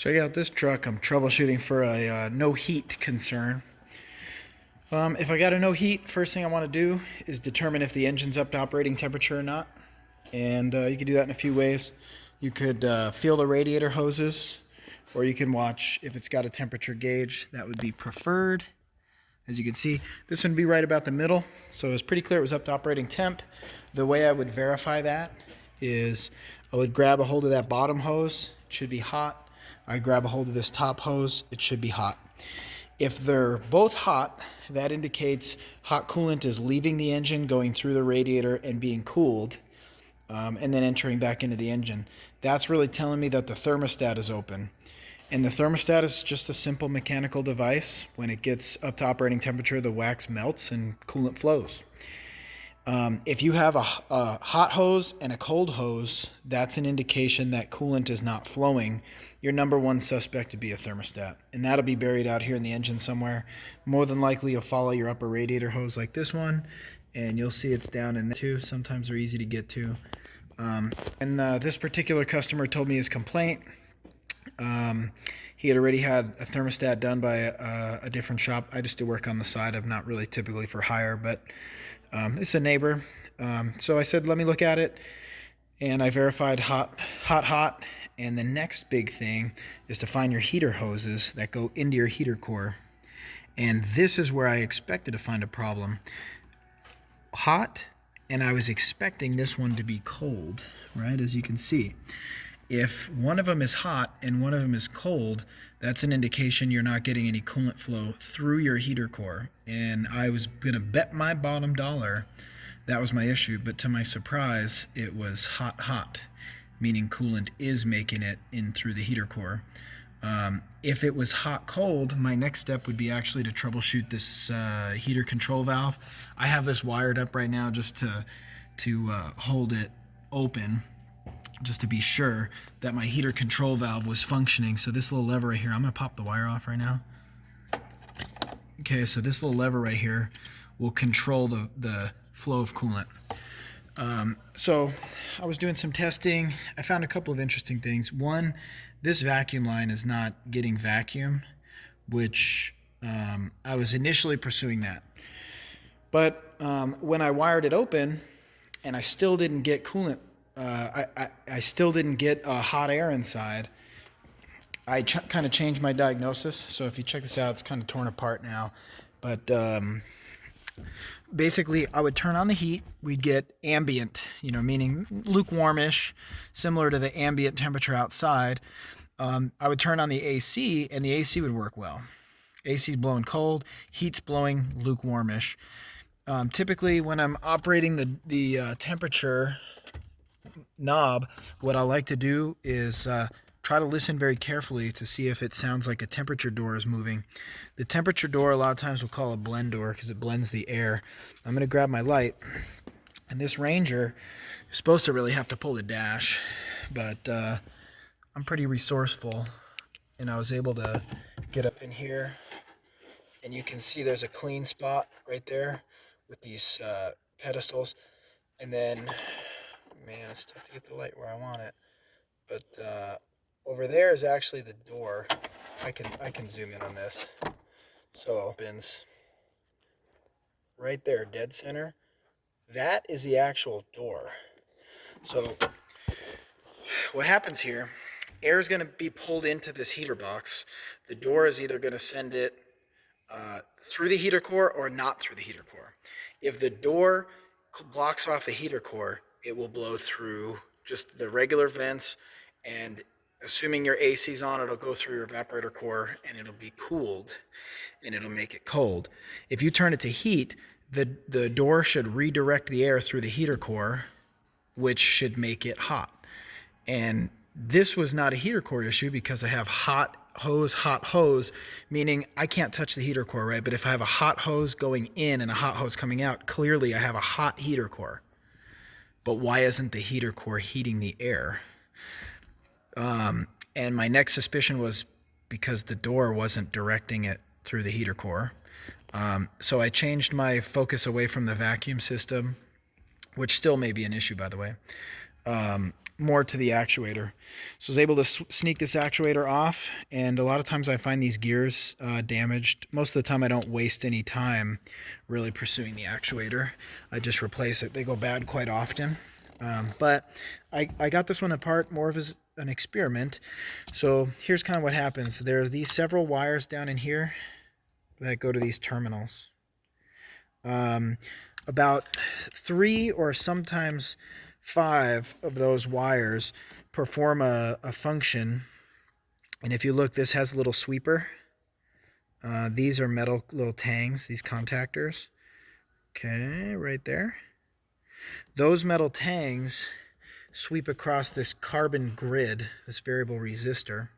Check out this truck. I'm troubleshooting for a no heat concern. If I got a no heat, first thing I want to do is determine if the engine's up to operating temperature or not. And you can do that in a few ways. You could feel the radiator hoses, or you can watch if it's got a temperature gauge. That would be preferred. As you can see, this would be right about the middle. So it's pretty clear it was up to operating temp. The way I would verify that is I would grab a hold of that bottom hose. It should be hot. I'd grab a hold of this top hose. It should be hot. If they're both hot, that indicates hot coolant is leaving the engine, going through the radiator and being cooled, and then entering back into the engine. That's really telling me that the thermostat is open. And the thermostat is just a simple mechanical device. When it gets up to operating temperature, the wax melts and coolant flows. If you have a hot hose and a cold hose, that's an indication that coolant is not flowing. Your number one suspect would be a thermostat, and that'll be buried out here in the engine somewhere. More than likely, you'll follow your upper radiator hose like this one, and you'll see it's down in there too. Sometimes they're easy to get to. This particular customer told me his complaint. He had already had a thermostat done by a different shop. I just do work on the side. I'm not really typically for hire, but this is a neighbor. So I said, let me look at it. And I verified hot. And the next big thing is to find your heater hoses that go into your heater core. And this is where I expected to find a problem. Hot, and I was expecting this one to be cold, right? As you can see. If one of them is hot and one of them is cold, that's an indication you're not getting any coolant flow through your heater core. And I was going to bet my bottom dollar that was my issue, but to my surprise, it was hot, meaning coolant is making it in through the heater core. If it was hot-cold, my next step would be actually to troubleshoot this heater control valve. I have this wired up right now just to hold it open, just to be sure that my heater control valve was functioning. So this little lever right here, I'm going to pop the wire off right now. Okay, so this little lever right here will control the flow of coolant. So I was doing some testing. I found a couple of interesting things. One, this vacuum line is not getting vacuum, which I was initially pursuing that. But when I wired it open and I still didn't get coolant, I still didn't get hot air inside, I kind of changed my diagnosis. So if you check this out, it's kind of torn apart now. But basically, I would turn on the heat. We'd get ambient, meaning lukewarmish, similar to the ambient temperature outside. I would turn on the AC, and the AC would work well. AC's blowing cold, heat's blowing lukewarmish. Typically, when I'm operating the temperature knob, what I like to do is try to listen very carefully to see if it sounds like a temperature door is moving. The temperature door, a lot of times we'll call a blend door because it blends the air. I'm going to grab my light, and this Ranger is supposed to really have to pull the dash, but I'm pretty resourceful, and I was able to get up in here, and you can see there's a clean spot right there with these pedestals, and then, man, it's tough to get the light where I want it, but over there is actually the door. I can zoom in on this. So opens right there, dead center. That is the actual door. So what happens here, air is going to be pulled into this heater box. The door is either going to send it through the heater core or not through the heater core. If the door blocks off the heater core, it will blow through just the regular vents, and assuming your AC's on, it'll go through your evaporator core and it'll be cooled and it'll make it cold. If you turn it to heat, the door should redirect the air through the heater core, which should make it hot. And this was not a heater core issue because I have hot hose, meaning I can't touch the heater core, right? But if I have a hot hose going in and a hot hose coming out, clearly I have a hot heater core. But why isn't the heater core heating the air? And my next suspicion was because the door wasn't directing it through the heater core. So I changed my focus away from the vacuum system, which still may be an issue, by the way. more to the actuator. So I was able to sneak this actuator off, and a lot of times I find these gears damaged. Most of the time I don't waste any time really pursuing the actuator. I just replace it. They go bad quite often. But I got this one apart more of as an experiment. So here's kind of what happens. There are these several wires down in here that go to these terminals. About 3 or sometimes 5 of those wires perform a function. And if you look, this has a little sweeper. These are metal little tangs, these contactors. Okay, right there. Those metal tangs sweep across this carbon grid, this variable resistor,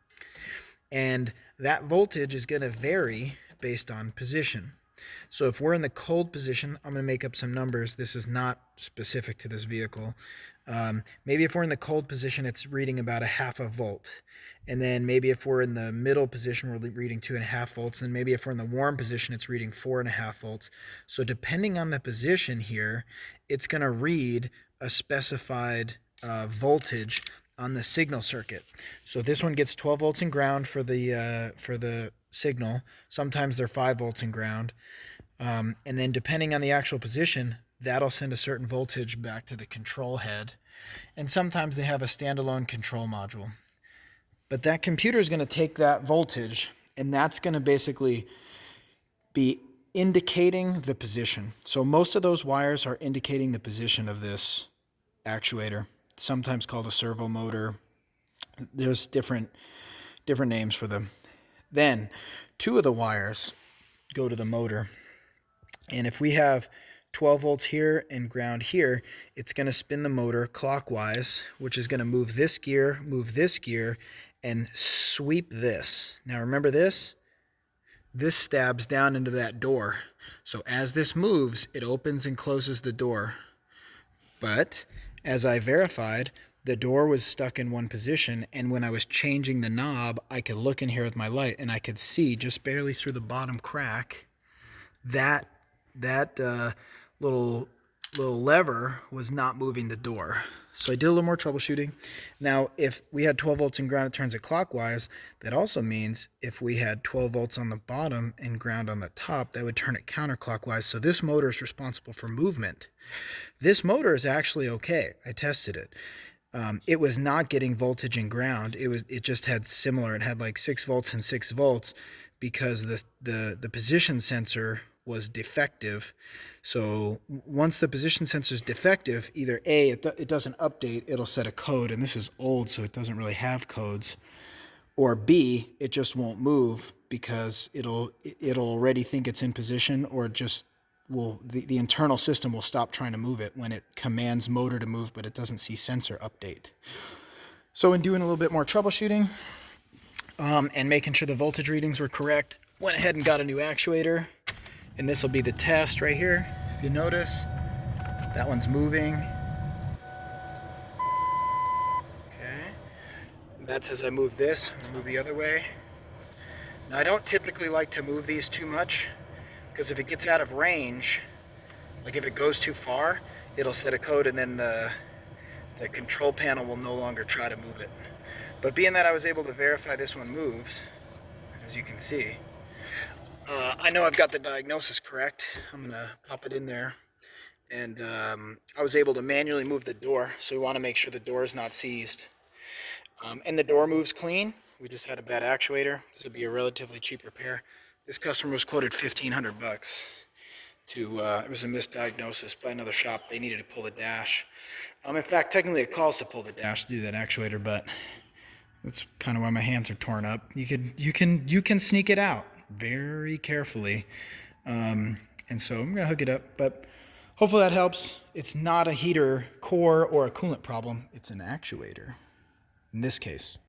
and that voltage is going to vary based on position. So if we're in the cold position, I'm going to make up some numbers. This is not specific to this vehicle. Maybe if we're in the cold position, it's reading about 0.5 volt. And then maybe if we're in the middle position, we're reading 2.5 volts. And maybe if we're in the warm position, it's reading 4.5 volts. So depending on the position here, it's going to read a specified voltage on the signal circuit. So this one gets 12 volts in ground for the signal. Sometimes they're 5 volts in ground. And then depending on the actual position, that'll send a certain voltage back to the control head. And sometimes they have a standalone control module. But that computer is going to take that voltage, and that's going to basically be indicating the position. So most of those wires are indicating the position of this actuator. It's sometimes called a servo motor. There's different names for them. Then 2 of the wires go to the motor. And if we have 12 volts here and ground here, it's going to spin the motor clockwise, which is going to move this gear, and sweep this. Now remember this? This stabs down into that door. So as this moves, it opens and closes the door. But as I verified, the door was stuck in one position, and when I was changing the knob, I could look in here with my light, and I could see just barely through the bottom crack that little lever was not moving the door. So I did a little more troubleshooting. Now, if we had 12 volts in ground, it turns it clockwise. That also means if we had 12 volts on the bottom and ground on the top, that would turn it counterclockwise. So this motor is responsible for movement. This motor is actually okay. I tested it. It was not getting voltage in ground. It just had similar. It had like 6 volts and 6 volts because the position sensor was defective. So once the position sensor is defective, either A, it doesn't update, it'll set a code, and this is old, so it doesn't really have codes, or B, it just won't move because it'll already think it's in position, or just the internal system will stop trying to move it when it commands motor to move, but it doesn't see sensor update. So in doing a little bit more troubleshooting and making sure the voltage readings were correct, went ahead and got a new actuator. And this will be the test right here. If you notice, that one's moving. Okay. That's as I move this. I'm gonna move the other way. Now I don't typically like to move these too much because if it gets out of range, like if it goes too far, it'll set a code and then the control panel will no longer try to move it. But being that I was able to verify this one moves, as you can see, I know I've got the diagnosis correct. I'm going to pop it in there. And I was able to manually move the door, so we want to make sure the door is not seized. And the door moves clean. We just had a bad actuator. This would be a relatively cheap repair. This customer was quoted $1,500 to, it was a misdiagnosis by another shop. They needed to pull the dash. In fact, technically it calls to pull the dash to do that actuator, but that's kind of why my hands are torn up. You can sneak it out very carefully. And so I'm gonna hook it up, but hopefully that helps. It's not a heater core or a coolant problem. It's an actuator in this case.